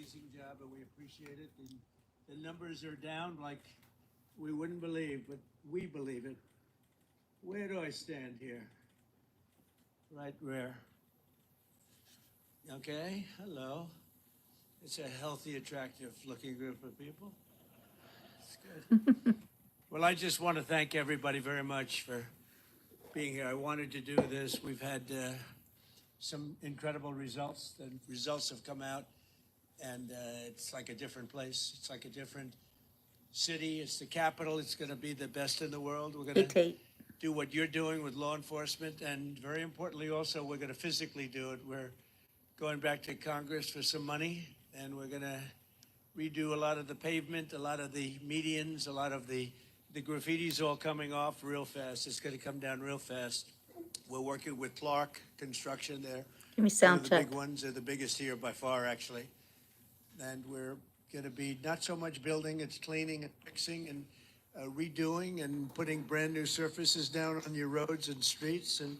amazing job, and we appreciate it. The numbers are down like we wouldn't believe, but we believe it. Where do I stand here? Right where? Okay, hello. It's a healthy, attractive-looking group of people. It's good. Well, I just want to thank everybody very much for being here. I wanted to do this. We've had some incredible results. The results have come out, and it's like a different place. It's like a different city. It's the capital. It's going to be the best in the world. We're going to do what you're doing with law enforcement, and very importantly, also, we're going to physically do it. We're going back to Congress for some money, and we're going to redo a lot of the pavement, a lot of the medians, a lot of the graffiti's all coming off real fast. It's going to come down real fast. We're working with Clark Construction there. Give me sound the check. big ones. They're the biggest here by far, actually. And we're going to be not so much building, it's cleaning and fixing and redoing and putting brand new surfaces down on your roads and streets. And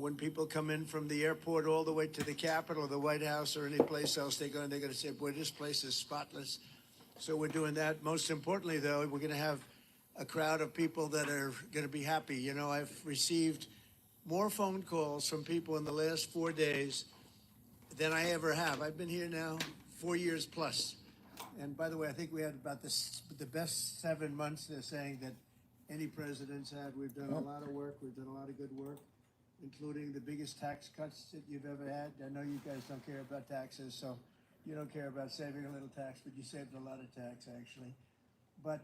when people come in from the airport all the way to the Capitol or the White House or any place else, they're going to say, boy, this place is spotless. So we're doing that. Most importantly, though, we're going to have a crowd of people that are going to be happy. You know, I've received more phone calls from people in the last 4 days than I ever have. I've been here now 4 years plus. And by the way, I think we had about the best 7 months, they're saying, that any president's had. We've done a lot of work. We've done a lot of good work, including the biggest tax cuts that you've ever had. I know you guys don't care about taxes, so you don't care about saving a little tax, but you saved a lot of tax, actually. But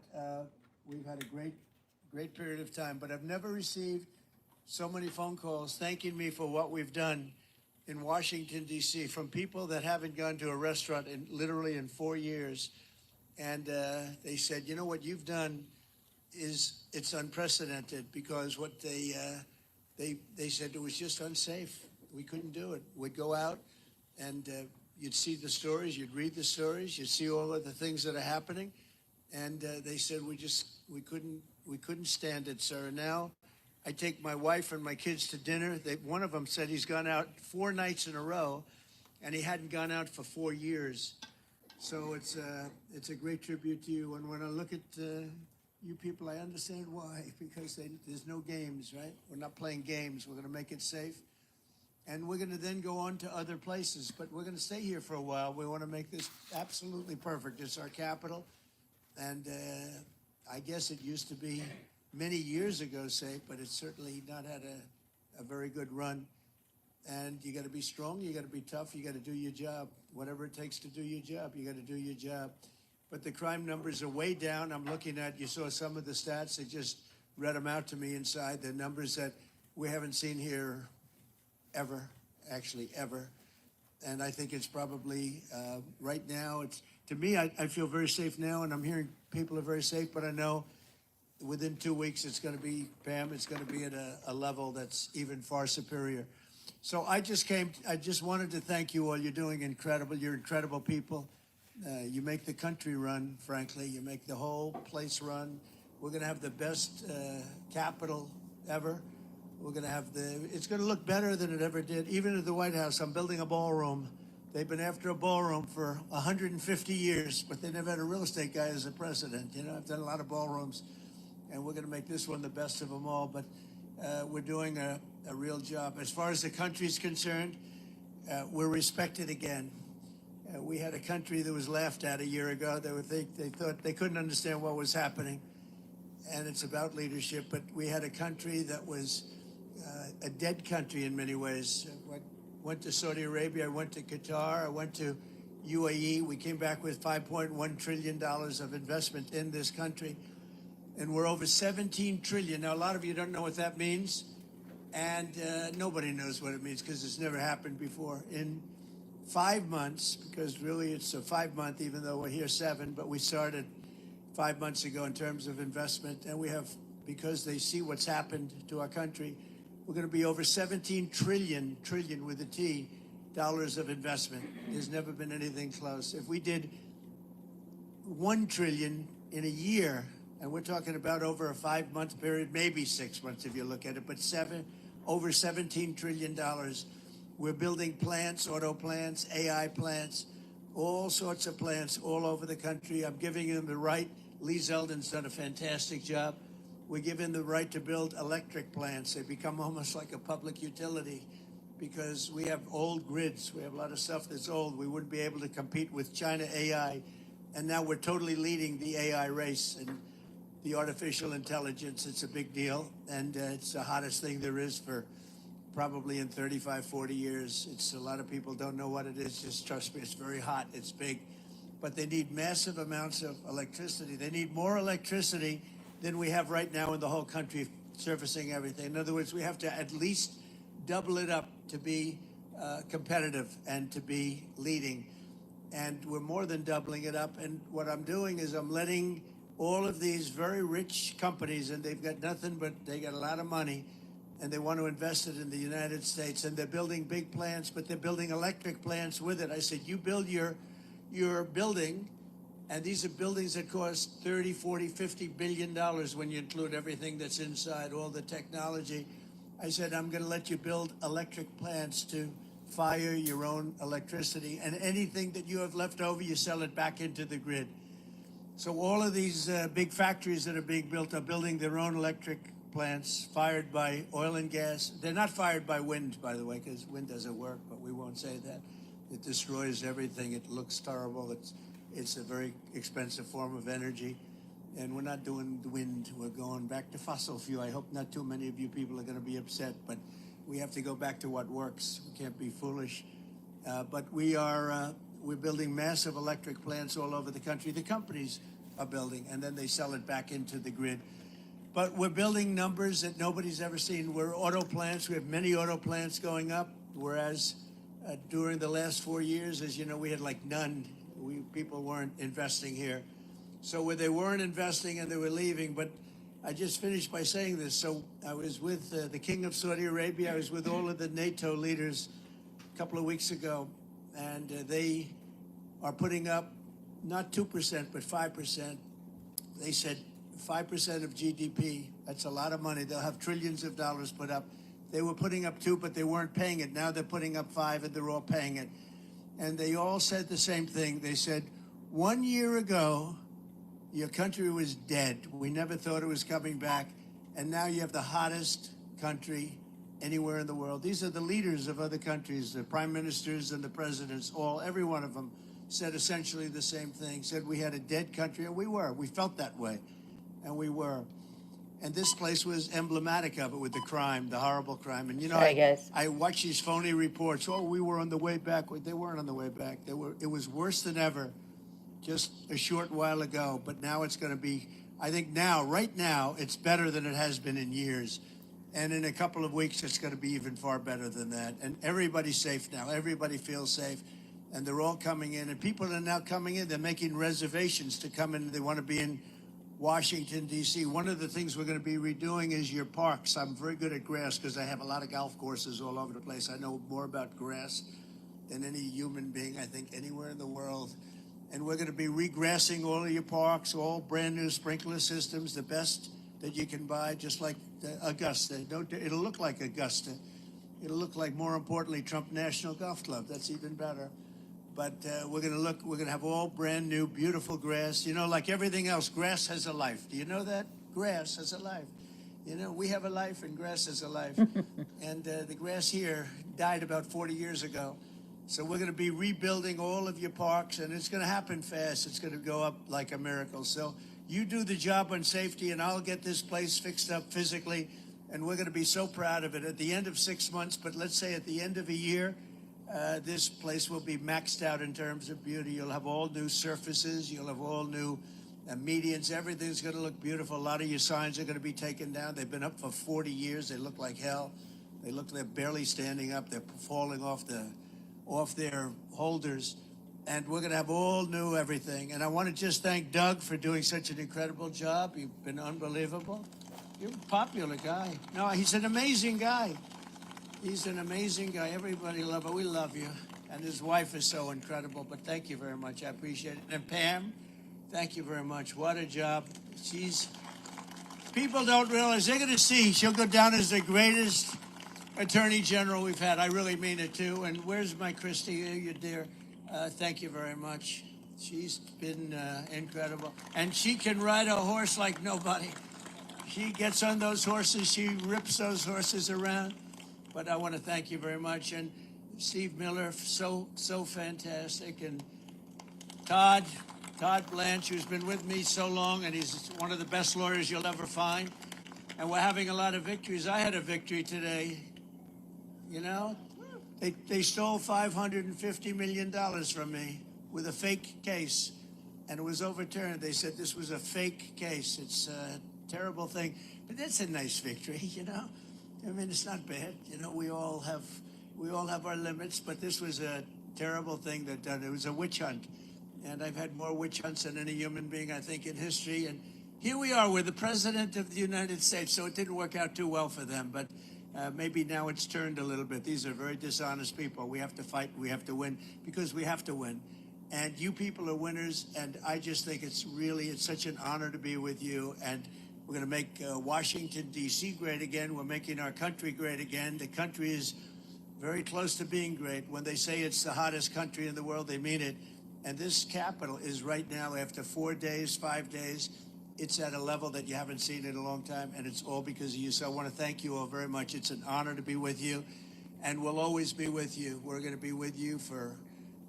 we've had a great period of time. But I've never received so many phone calls thanking me for what we've done in Washington, D.C., from people that haven't gone to a restaurant literally in 4 years. And they said, you know, what you've done it's unprecedented, because what they said it was just unsafe. We couldn't do it. We'd go out and you'd see the stories, you'd read the stories, you'd see all of the things that are happening. And they said, we couldn't stand it, sir. And now I take my wife and my kids to dinner. One of them said he's gone out 4 nights in a row, and he hadn't gone out for 4 years. So it's a great tribute to you. And when I look at you people, I understand why, because there's no games, right? We're not playing games. We're going to make it safe. And we're going to then go on to other places. But we're going to stay here for a while. We want to make this absolutely perfect. It's our capital. And I guess it used to be many years ago safe, but it's certainly not had a very good run. And you got to be strong, you got to be tough, you got to do your job. Whatever it takes to do your job, you got to do your job. But the crime numbers are way down. I'm looking at, you saw some of the stats, they just read them out to me inside, the numbers that we haven't seen here ever, actually ever. And I think it's probably, right now, to me, I feel very safe now, and I'm hearing people are very safe, but I know within 2 weeks, it's going to be, Pam, it's going to be at a level that's even far superior. So I just wanted to thank you all. You're doing incredible. You're incredible people. You make the country run, frankly. You make the whole place run. We're going to have the best Capitol ever. We're going to have it's going to look better than it ever did. Even at the White House, I'm building a ballroom. They've been after a ballroom for 150 years, but they never had a real estate guy as a president. You know, I've done a lot of ballrooms, and we're going to make this one the best of them all. But we're doing a real job. As far as the country's concerned, we're respected again. We had a country that was laughed at a year ago. They thought they couldn't understand what was happening, and it's about leadership. But we had a country that was a dead country in many ways. I went to Saudi Arabia, I went to Qatar, I went to UAE. We came back with $5.1 trillion of investment in this country. And we're over 17 trillion. Now, a lot of you don't know what that means. And nobody knows what it means because it's never happened before. In 5 months, because really it's a 5-month, even though we're here 7, but we started 5 months ago in terms of investment. And we have, because they see what's happened to our country, we're going to be over 17 trillion with a T, dollars of investment. There's never been anything close. If we did 1 trillion in a year, and we're talking about over a 5-month period, maybe 6 months if you look at it, but over $17 trillion. We're building plants, auto plants, AI plants. all sorts of plants all over the country. I'm giving them the right. Lee Zeldin's done a fantastic job. We're giving the right to build electric plants. They become almost like a public utility because we have old grids. We have a lot of stuff that's old. We wouldn't be able to compete with China AI. And now we're totally leading the AI race and the artificial intelligence. It's a big deal. And it's the hottest thing there is for probably in 35, 40 years. It's a lot of people don't know what it is. Just trust me, it's very hot. It's big. But they need massive amounts of electricity. They need more electricity than we have right now in the whole country servicing everything. In other words, we have to at least double it up to be competitive and to be leading. And we're more than doubling it up. And what I'm doing is I'm letting all of these very rich companies, and they've got nothing but they got a lot of money, and they want to invest it in the United States. And they're building big plants, but they're building electric plants with it. I said, you build your building, and these are buildings that cost 30, 40, 50 billion dollars when you include everything that's inside, all the technology. I said, I'm going to let you build electric plants to fire your own electricity, and anything that you have left over, you sell it back into the grid. So all of these big factories that are being built are building their own electric plants fired by oil and gas. They're not fired by wind, by the way, because wind doesn't work, but we won't say that. It destroys everything. It looks terrible. It's a very expensive form of energy. And we're not doing the wind. We're going back to fossil fuel. I hope not too many of you people are going to be upset, but we have to go back to what works. We can't be foolish. But we're building massive electric plants all over the country. The companies are building, and then they sell it back into the grid. But we're building numbers that nobody's ever seen. We're auto plants. We have many auto plants going up, whereas during the last 4 years, as you know, we had like none. People weren't investing here. So where they weren't investing and they were leaving, but I just finished by saying this. So I was with the King of Saudi Arabia. I was with all of the NATO leaders a couple of weeks ago, and they are putting up not 2%, but 5%. They said 5% of GDP. That's a lot of money. They'll have trillions of dollars put up. They were putting up 2, but they weren't paying it. Now they're putting up 5, and they're all paying it. And they all said the same thing. They said, 1 year ago, your country was dead. We never thought it was coming back. And now you have the hottest country anywhere in the world. These are the leaders of other countries, the prime ministers and the presidents, every one of them said essentially the same thing, said we had a dead country, and we were. We felt that way, and we were. And this place was emblematic of it with the crime, the horrible crime. And, you know, I watch these phony reports. Oh, we were on the way back. They weren't on the way back. It was worse than ever just a short while ago. But now it's going to be, I think now, right now, it's better than it has been in years. And in a couple of weeks, it's going to be even far better than that. And everybody's safe now. Everybody feels safe. And they're all coming in. And people are now coming in. They're making reservations to come in. They want to be in Washington, D.C. One of the things we're going to be redoing is your parks. I'm very good at grass because I have a lot of golf courses all over the place. I know more about grass than any human being, I think, anywhere in the world. And we're going to be regrassing all of your parks, all brand new sprinkler systems, the best that you can buy, just like Augusta. It'll look like Augusta. It'll look like, more importantly, Trump National Golf Club. That's even better. But we're going to have all brand new, beautiful grass. You know, like everything else, grass has a life. Do you know that? Grass has a life. You know, we have a life and grass has a life. And the grass here died about 40 years ago. So we're going to be rebuilding all of your parks, and it's going to happen fast. It's going to go up like a miracle. So you do the job on safety, and I'll get this place fixed up physically, and we're going to be so proud of it at the end of 6 months. But let's say at the end of a year, this place will be maxed out in terms of beauty. You'll have all new surfaces. You'll have all new medians. Everything's going to look beautiful. A lot of your signs are going to be taken down. They've been up for 40 years. They look like hell. They're barely standing up. They're falling off their holders. And we're going to have all new everything. And I want to just thank Doug for doing such an incredible job. You've been unbelievable. You're a popular guy. No, he's an amazing guy. He's an amazing guy. Everybody love him. We love you. And his wife is so incredible. But thank you very much. I appreciate it. And Pam, thank you very much. What a job. People don't realize. They're going to see. She'll go down as the greatest attorney general we've had. I really mean it, too. And where's my Christy? You dear. Thank you very much. She's been incredible. And she can ride a horse like nobody. She gets on those horses, she rips those horses around. But I want to thank you very much. And Steve Miller, so fantastic. And Todd Blanche, who's been with me so long, and he's one of the best lawyers you'll ever find. And we're having a lot of victories. I had a victory today. You know, they stole $550 million from me with a fake case, and it was overturned. They said this was a fake case. It's a terrible thing, but that's a nice victory, you know. I mean, it's not bad. You know, we all have our limits, but this was a terrible thing that done. It was a witch hunt, and I've had more witch hunts than any human being, I think, in history. And here we are with the President of the United States, so it didn't work out too well for them, but maybe now it's turned a little bit. These are very dishonest people. We have to fight. We have to win because we have to win. And you people are winners, and I just think it's such an honor to be with you. And we're going to make Washington, D.C. great again. We're making our country great again. The country is very close to being great. When they say it's the hottest country in the world, they mean it. And this capital is right now, after 4 days, 5 days, it's at a level that you haven't seen in a long time, and it's all because of you. So I want to thank you all very much. It's an honor to be with you, and we'll always be with you. We're going to be with you for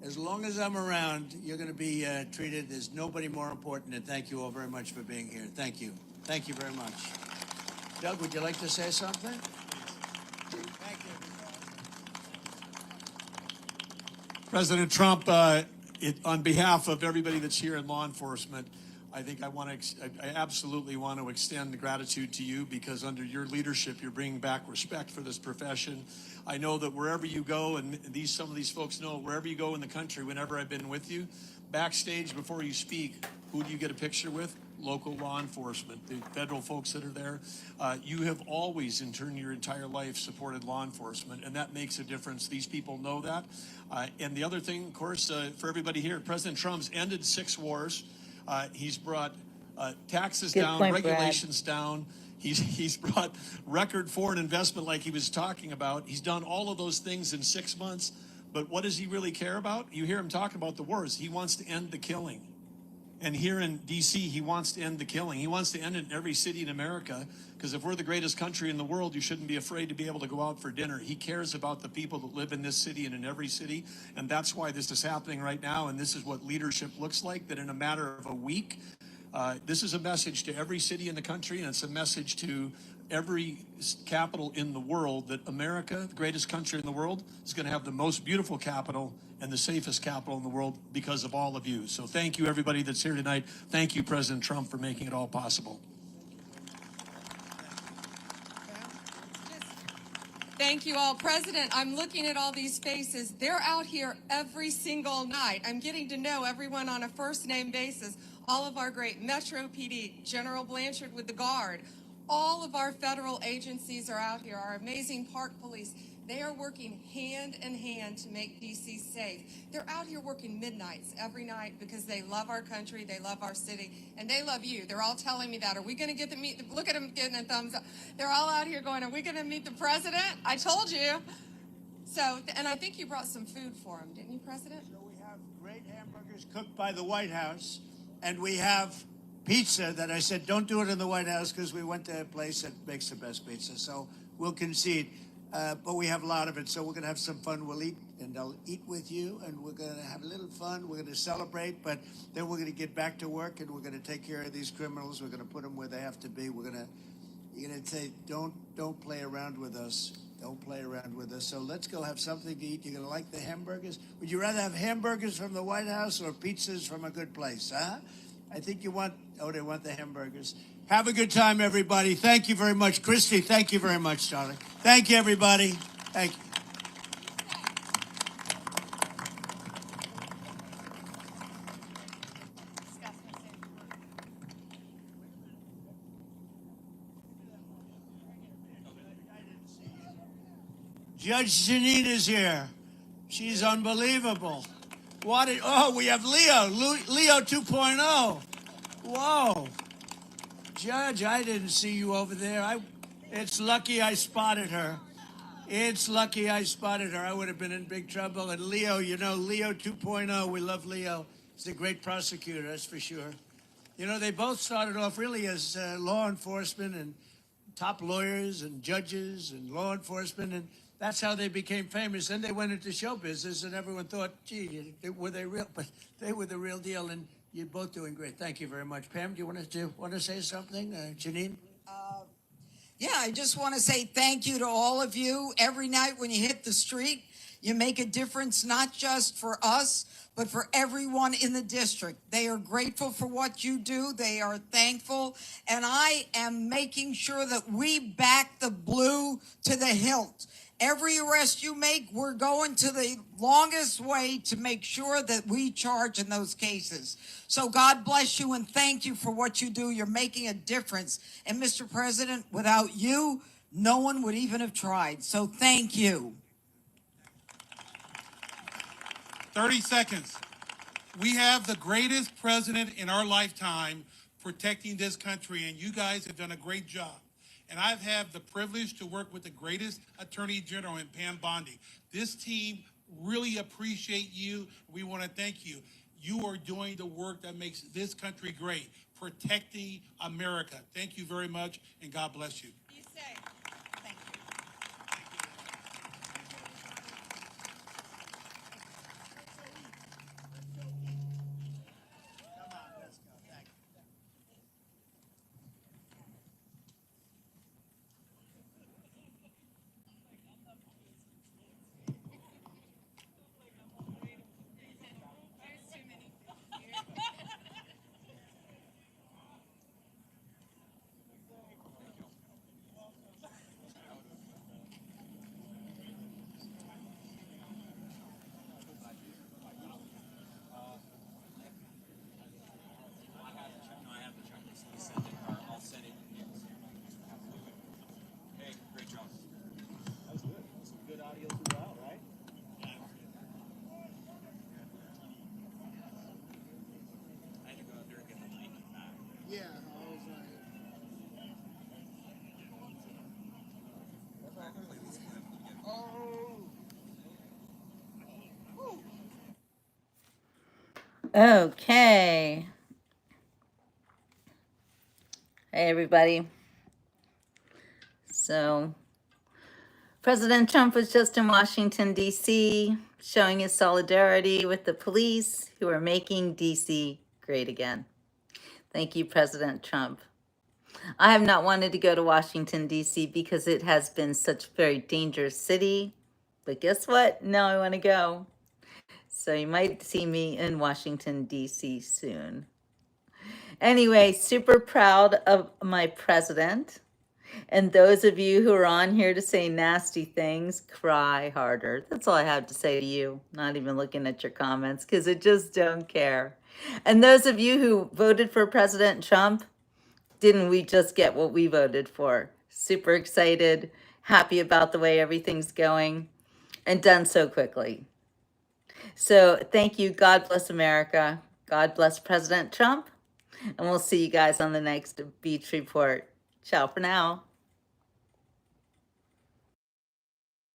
as long as I'm around. You're going to be treated as nobody more important, and thank you all very much for being here. Thank you. Thank you very much. Doug, would you like to say something? Thank you. President Trump, on behalf of everybody that's here in law enforcement, I think I absolutely want to extend gratitude to you, because under your leadership, you're bringing back respect for this profession. I know that wherever you go, and some of these folks know, wherever you go in the country, whenever I've been with you, backstage before you speak, who do you get a picture with? Local law enforcement, the federal folks that are there. You have always, in turn, your entire life, supported law enforcement, and that makes a difference. These people know that. And the other thing, of course, for everybody here, President Trump's ended 6 wars. He's brought taxes down, regulations down. He's brought record foreign investment like he was talking about. He's done all of those things in 6 months. But what does he really care about? You hear him talk about the wars. He wants to end the killing. And here in D.C., he wants to end the killing. He wants to end it in every city in America, because if we're the greatest country in the world, you shouldn't be afraid to be able to go out for dinner. He cares about the people that live in this city and in every city, and that's why this is happening right now, and this is what leadership looks like, that in a matter of a week, this is a message to every city in the country, and it's a message to every capital in the world that America, the greatest country in the world, is going to have the most beautiful capital and the safest capital in the world because of all of you. So thank you, everybody that's here tonight. Thank you, President Trump, for making it all possible. Thank you all. President, I'm looking at all these faces. They're out here every single night. I'm getting to know everyone on a first-name basis. All of our great Metro PD, General Blanchard with the Guard, all of our federal agencies are out here, our amazing park police. They are working hand in hand to make D.C. safe. They're out here working midnights every night because they love our country, they love our city, and they love you. They're all telling me that. Are we going to get to meet? Look at them getting a thumbs up. They're all out here going, are we going to meet the president? I told you. So, and I think you brought some food for him, didn't you, President? So we have great hamburgers cooked by the White House, and we have pizza that I said, don't do it in the White House, because we went to a place that makes the best pizza. So we'll concede. But we have a lot of it, so we're going to have some fun. We'll eat, and I'll eat with you, and we're going to have a little fun. We're going to celebrate, but then we're going to get back to work, and we're going to take care of these criminals. We're going to put them where they have to be. You're going to say, don't play around with us. Don't play around with us. So let's go have something to eat. You're going to like the hamburgers? Would you rather have hamburgers from the White House or pizzas from a good place, huh? I think they want the hamburgers. Have a good time, everybody. Thank you very much. Christy, thank you very much, darling. Thank you, everybody. Thank you. Judge Janine is here. She's unbelievable. We have Leo 2.0. Whoa. Judge, I didn't see you over there. It's lucky I spotted her. It's lucky I spotted her. I would have been in big trouble. And Leo, you know, Leo 2.0, we love Leo. He's a great prosecutor, that's for sure. You know, they both started off really as law enforcement and top lawyers and judges and law enforcement, and that's how they became famous. Then they went into show business, and everyone thought, gee, were they real? But they were the real deal, and you're both doing great. Thank you very much. Pam, do you want to say something? Janine? Yeah, I just want to say thank you to all of you. Every night when you hit the street, you make a difference, not just for us, but for everyone in the district. They are grateful for what you do. They are thankful. And I am making sure that we back the blue to the hilt. Every arrest you make, we're going to the longest way to make sure that we charge in those cases. So God bless you and thank you for what you do. You're making a difference. And Mr. President, without you, no one would even have tried. So thank you. 30 seconds. We have the greatest president in our lifetime protecting this country, and you guys have done a great job. And I've had the privilege to work with the greatest attorney general in Pam Bondi. This team really appreciate you. We want to thank you. You are doing the work that makes this country great, protecting America. Thank you very much, and God bless you. Be safe. Thank you. Yeah. Okay. Hey, everybody. So, President Trump was just in Washington, D.C., showing his solidarity with the police who are making D.C. great again. Thank you, President Trump. I have not wanted to go to Washington, D.C. because it has been such a very dangerous city. But guess what? Now I want to go. So you might see me in Washington, D.C. soon. Anyway, super proud of my president. And those of you who are on here to say nasty things, cry harder. That's all I have to say to you. Not even looking at your comments because I just don't care. And those of you who voted for President Trump, didn't we just get what we voted for? Super excited, happy about the way everything's going, and done so quickly. So thank you. God bless America. God bless President Trump. And we'll see you guys on the next Beach Report. Ciao for now.